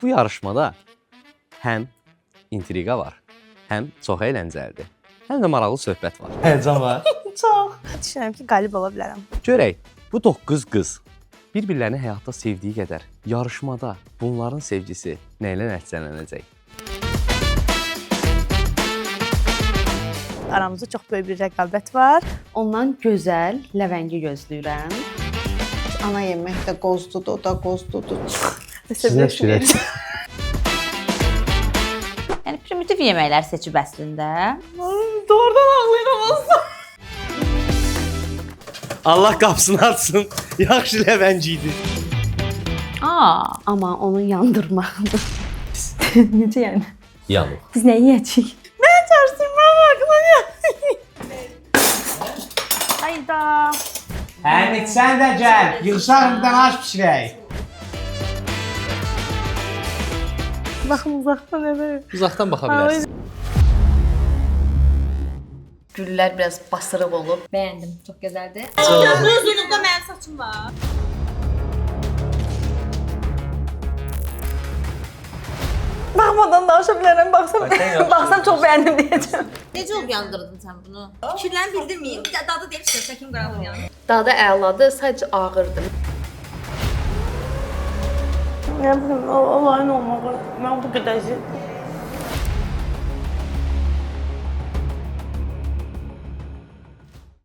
Bu yarışmada həm intriqa var, həm çox əyləncəlidir, həm də maraqlı söhbət var. Həyəcan var. Çox. Düşünürəm ki, qalib ola bilərəm. Görək, bu 9 qız bir-birlərini həyatda sevdiyi qədər yarışmada bunların sevgisi nə ilə nəticələnəcək? Aramızda çox böyük bir rəqabət var. Ondan gözəl ləvəngi gözləyirəm. Ana yemək də qozdudur, o da qozdudur. Sizə fikirləş. Yəni primitiv yeməklər seçib əslində. Doğrudan ağlayıram. Allah qapısını açsın, yaxşı ləvəngi idi. Amma onu yandırmaqdır. Necə yəni? Yanıq. Biz nə yeyəcəyik? Mən çarşırmam ağlıya. Hayda. Həmid, sən də gəl. Yığışarım bir dənə aş pişirək. Baxın uzaqdan elə. Uzaqdan baxa bilərsən. Güllər biraz basırıq olub. Bəyəndim, çox gözəldir. Gözünüzdə mənim saçım var. Baxmadan danışa bilərəm, baxsam çox bəyəndim deyəcəm. Necə olub yandırdın sən bunu? Fikirlərini bildirməyim. Dadı deyib çəkim qaradım yəni. Dadı əladır, sadəcə ağırdır. Nə bilim, olayın olmağı mən bu qədər